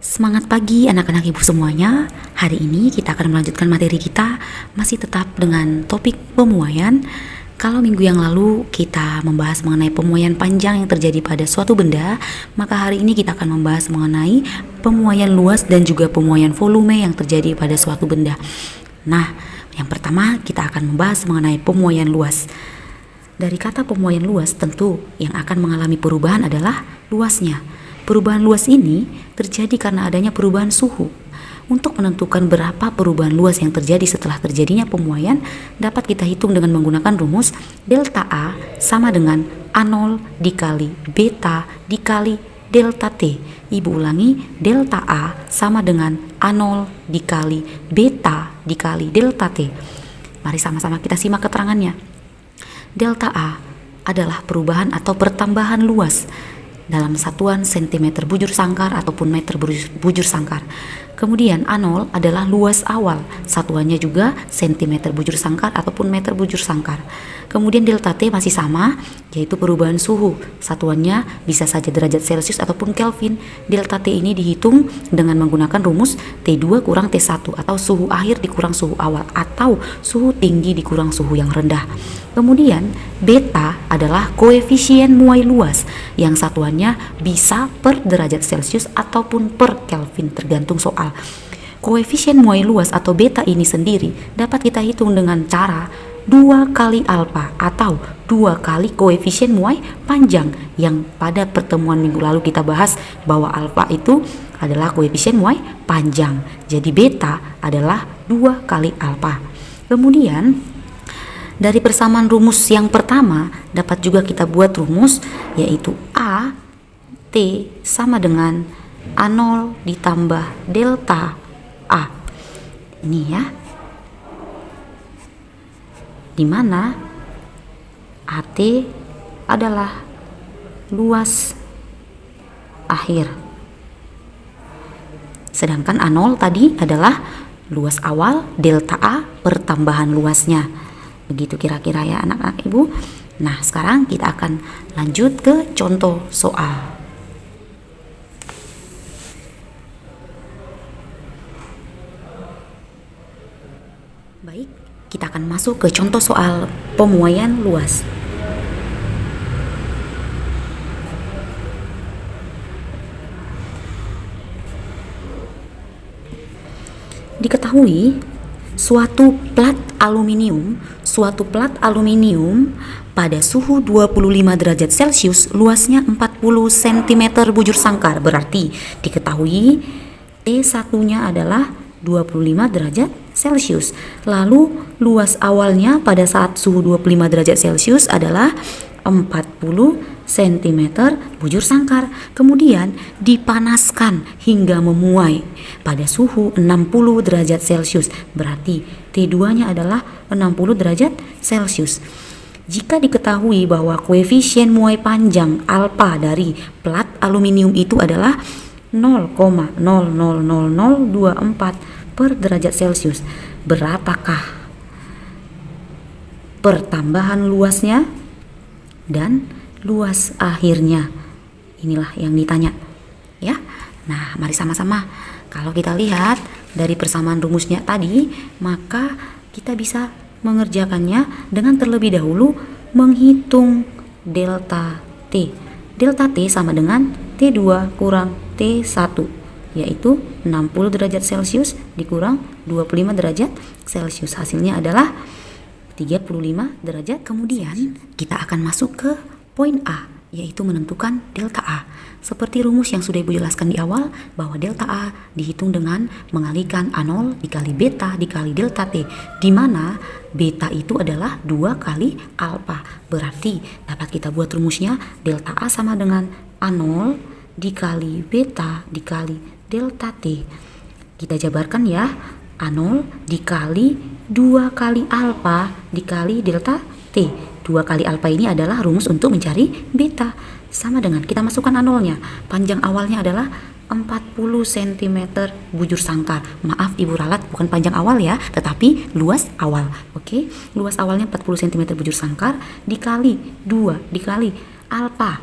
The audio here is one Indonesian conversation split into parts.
Semangat pagi anak-anak ibu semuanya. Hari ini kita akan melanjutkan materi kita masih tetap dengan topik pemuaian. Kalau minggu yang lalu kita membahas mengenai pemuaian panjang yang terjadi pada suatu benda, maka hari ini kita akan membahas mengenai pemuaian luas dan juga pemuaian volume yang terjadi pada suatu benda. Nah, yang pertama kita akan membahas mengenai pemuaian luas. Dari kata pemuaian luas, tentu yang akan mengalami perubahan adalah luasnya. Perubahan luas ini terjadi karena adanya perubahan suhu. Untuk menentukan berapa perubahan luas yang terjadi setelah terjadinya pemuaian, dapat kita hitung dengan menggunakan rumus delta A sama dengan A0 dikali beta dikali delta T. Ibu ulangi, delta A sama dengan A0 dikali beta dikali delta T. Mari sama-sama kita simak keterangannya. Delta A adalah perubahan atau pertambahan luas dalam satuan cm bujur sangkar ataupun meter bujur sangkar. Kemudian A0 adalah luas awal, satuannya juga cm bujur sangkar ataupun meter bujur sangkar. Kemudian delta T masih sama, yaitu perubahan suhu, satuannya bisa saja derajat Celcius ataupun Kelvin. Delta T ini dihitung dengan menggunakan rumus T2 kurang T1 atau suhu akhir dikurang suhu awal atau suhu tinggi dikurang suhu yang rendah. Kemudian beta adalah koefisien muai luas yang satuannya bisa per derajat Celcius ataupun per Kelvin tergantung soal. Koefisien muai luas atau beta ini sendiri dapat kita hitung dengan cara 2 kali alfa atau 2 kali koefisien muai panjang yang pada pertemuan minggu lalu kita bahas bahwa alfa itu adalah koefisien muai panjang. Jadi beta adalah 2 kali alfa. Kemudian dari persamaan rumus yang pertama dapat juga kita buat rumus yaitu A T sama dengan A0 ditambah delta A. Ini ya. Di mana AT adalah luas akhir. Sedangkan A0 tadi adalah luas awal, delta A pertambahan luasnya. Begitu kira-kira ya anak-anak ibu. Nah, sekarang kita akan lanjut ke contoh soal. Baik, kita akan masuk ke contoh soal pemuaian luas. Diketahui suatu plat aluminium pada suhu 25 derajat Celcius luasnya 40 cm bujur sangkar. Berarti diketahui T1-nya adalah 25 derajat Celcius. Lalu luas awalnya pada saat suhu 25 derajat Celcius adalah 40 cm bujur sangkar. Kemudian dipanaskan hingga memuai pada suhu 60 derajat Celcius. Berarti T2-nya adalah 60 derajat Celcius. Jika diketahui bahwa koefisien muai panjang alfa dari plat aluminium itu adalah 0,00024 per derajat Celcius, berapakah pertambahan luasnya dan luas akhirnya? Inilah yang ditanya ya. Nah, mari sama-sama. Kalau kita lihat dari persamaan rumusnya tadi, maka kita bisa mengerjakannya dengan terlebih dahulu menghitung delta T. Delta T sama dengan T2 kurang T1, yaitu 60 derajat Celcius dikurang 25 derajat Celcius. Hasilnya adalah 35 derajat. Kemudian kita akan masuk ke poin A, yaitu menentukan delta A. Seperti rumus yang sudah Ibu jelaskan di awal bahwa delta A dihitung dengan mengalihkan A0 dikali beta dikali delta T, di mana beta itu adalah 2 kali alfa. Berarti dapat kita buat rumusnya delta A sama dengan A0 dikali beta dikali delta T. Kita jabarkan ya, A0 dikali 2 kali alfa dikali delta T. 2 kali alfa ini adalah rumus untuk mencari beta. Sama dengan kita masukkan A0-nya. Panjang awalnya adalah 40 cm bujur sangkar. Maaf Ibu ralat, bukan panjang awal ya, tetapi luas awal. Oke, luas awalnya 40 cm bujur sangkar dikali 2 dikali alfa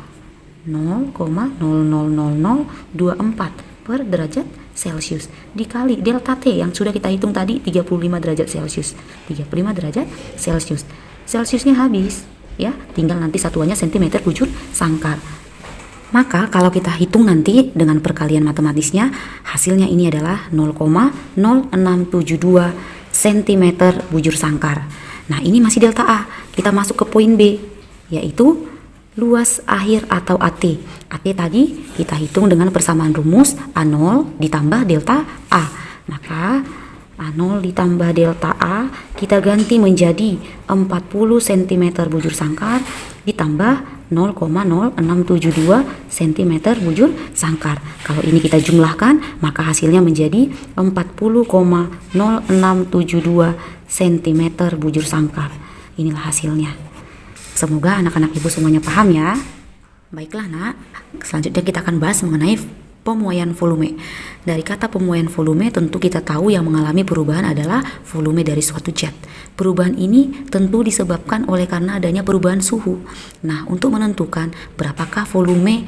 0,00024 per derajat Celcius dikali delta T yang sudah kita hitung tadi 35 derajat Celcius. 35 derajat Celcius. Celciusnya habis ya, tinggal nanti satuannya cm bujur sangkar. Maka kalau kita hitung nanti dengan perkalian matematisnya, hasilnya ini adalah 0,0672 cm bujur sangkar. Nah, ini masih delta A. Kita masuk ke poin B, yaitu luas akhir atau AT. AT tadi kita hitung dengan persamaan rumus A0 ditambah delta A. Maka A0 ditambah delta A kita ganti menjadi 40 cm bujur sangkar ditambah 0,0672 cm bujur sangkar. Kalau ini kita jumlahkan, maka hasilnya menjadi 40,0672 cm bujur sangkar. Inilah hasilnya. Semoga anak-anak ibu semuanya paham ya. Baiklah nak, selanjutnya kita akan bahas mengenai pemuaian volume. Dari kata pemuaian volume tentu kita tahu yang mengalami perubahan adalah volume dari suatu zat. Perubahan ini tentu disebabkan oleh karena adanya perubahan suhu. Nah, untuk menentukan berapakah volume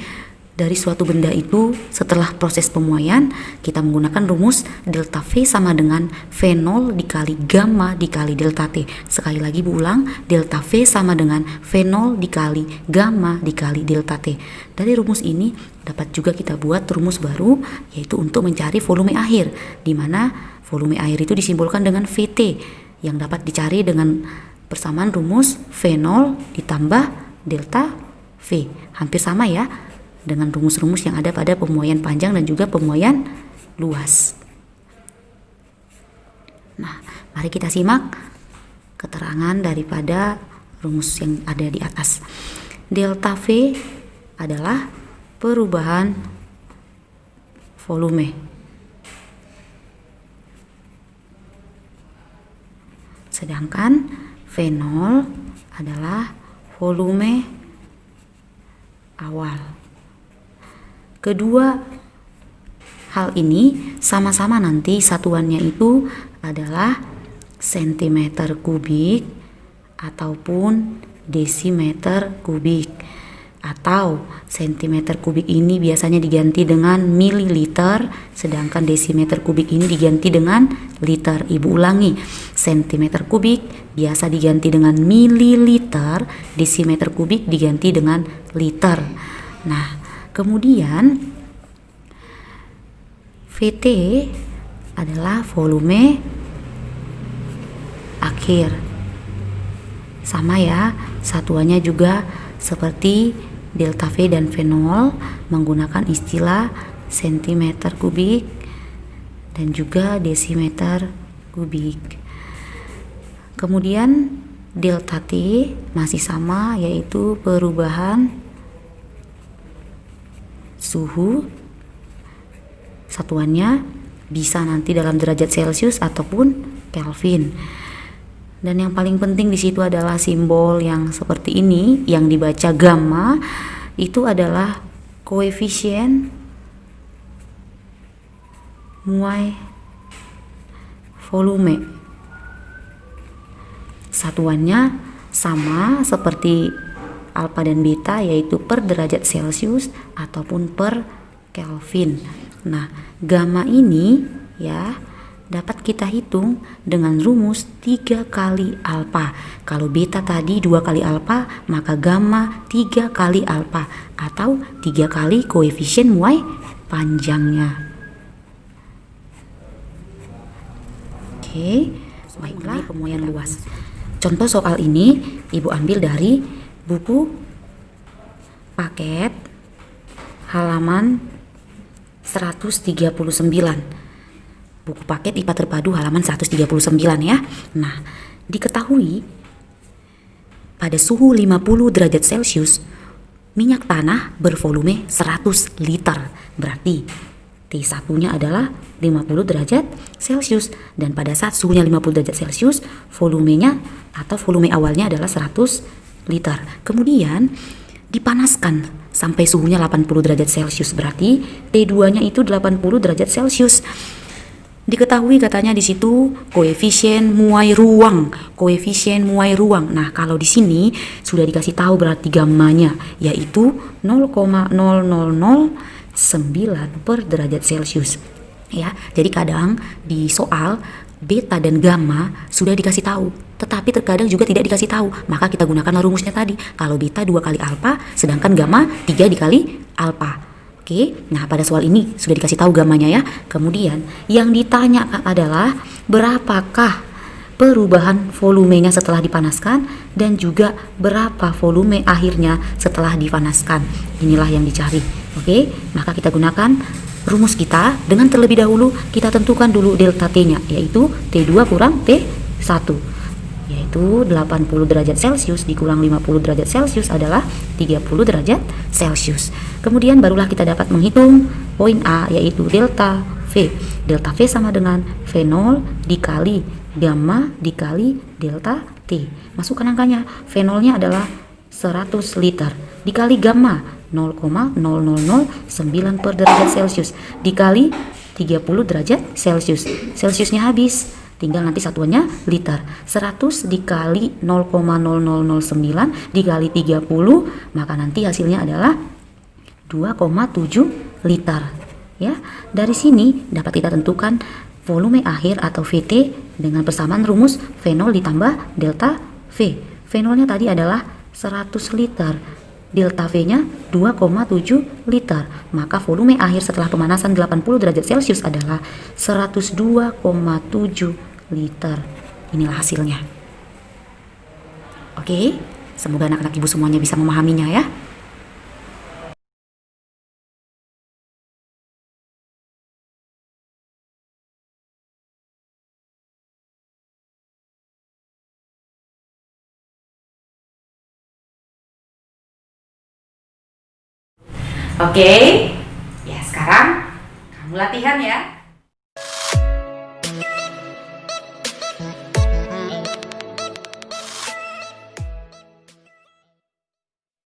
dari suatu benda itu setelah proses pemuaian, kita menggunakan rumus delta V sama dengan V0 dikali gamma dikali delta T. Sekali lagi Bu ulang, delta V sama dengan V0 dikali gamma dikali delta T. Dari rumus ini dapat juga kita buat rumus baru, yaitu untuk mencari volume akhir, di mana volume air itu disimbolkan dengan VT yang dapat dicari dengan persamaan rumus V0 ditambah delta V. Hampir sama ya dengan rumus-rumus yang ada pada pemuaian panjang dan juga pemuaian luas. Nah, mari kita simak keterangan daripada rumus yang ada di atas. Delta V adalah perubahan volume. Sedangkan V0 adalah volume awal. Kedua hal ini sama-sama nanti satuannya itu adalah sentimeter kubik ataupun desimeter kubik, atau sentimeter kubik ini biasanya diganti dengan mililiter, sedangkan desimeter kubik ini diganti dengan liter. Ibu ulangi, sentimeter kubik biasa diganti dengan mililiter, desimeter kubik diganti dengan liter. Nah, kemudian VT adalah volume akhir. Sama ya, satuannya juga seperti delta V dan V0 menggunakan istilah sentimeter kubik dan juga desimeter kubik. Kemudian delta T masih sama, yaitu perubahan suhu. Satuannya bisa nanti dalam derajat Celcius ataupun Kelvin. Dan yang paling penting di situ adalah simbol yang seperti ini yang dibaca gamma, itu adalah koefisien muai volume. Satuannya sama seperti alfa dan beta, yaitu per derajat Celcius ataupun per Kelvin. Nah, gamma ini ya dapat kita hitung dengan rumus 3 kali alfa. Kalau beta tadi 2 kali alfa, maka gamma 3 kali alfa atau 3 kali koefisien muai panjangnya. Oke, baiklah pemuaian luas. Contoh soal ini Ibu ambil dari buku paket halaman 139. Buku paket IPA terpadu halaman 139 ya. Nah, diketahui pada suhu 50 derajat Celcius minyak tanah bervolume 100 liter. Berarti T1-nya adalah 50 derajat Celcius, dan pada saat suhunya 50 derajat Celcius volumenya atau volume awalnya adalah 100 liter. Kemudian dipanaskan sampai suhunya 80 derajat Celcius, berarti T2-nya itu 80 derajat Celcius. Diketahui katanya di situ koefisien muai ruang, Nah, kalau di sini sudah dikasih tahu berarti gammanya, yaitu 0,000 per derajat Celcius. Ya, jadi kadang di soal beta dan gamma sudah dikasih tahu, tetapi terkadang juga tidak dikasih tahu. Maka kita gunakanlah rumusnya tadi. Kalau beta 2 kali alfa, sedangkan gamma 3 dikali alfa. Oke, nah pada soal ini sudah dikasih tahu gammanya ya. Kemudian yang ditanya adalah berapakah perubahan volumenya setelah dipanaskan dan juga berapa volume akhirnya setelah dipanaskan. Inilah yang dicari. Oke, maka kita gunakan rumus kita. Dengan terlebih dahulu kita tentukan dulu delta T-nya, yaitu T2 kurang T1, yaitu 80 derajat Celcius dikurang 50 derajat Celcius adalah 30 derajat Celcius. Kemudian barulah kita dapat menghitung poin A, yaitu delta V. Delta V sama dengan V0 dikali gamma dikali delta T. Masukkan angkanya. V0-nya adalah 100 liter dikali gamma 0,0009 per derajat Celcius dikali 30 derajat Celcius. Celciusnya habis, tinggal nanti satuannya liter. 100 dikali 0,0009 dikali 30, maka nanti hasilnya adalah 2,7 liter. Ya, dari sini dapat kita tentukan volume akhir atau VT dengan persamaan rumus V0 ditambah delta V. V0-nya tadi adalah 100 liter, delta V-nya 2,7 liter. Maka volume akhir setelah pemanasan 80 derajat Celcius adalah 102,7 liter. Inilah hasilnya. Oke, semoga anak-anak ibu semuanya bisa memahaminya ya. Oke, ya sekarang kamu latihan ya.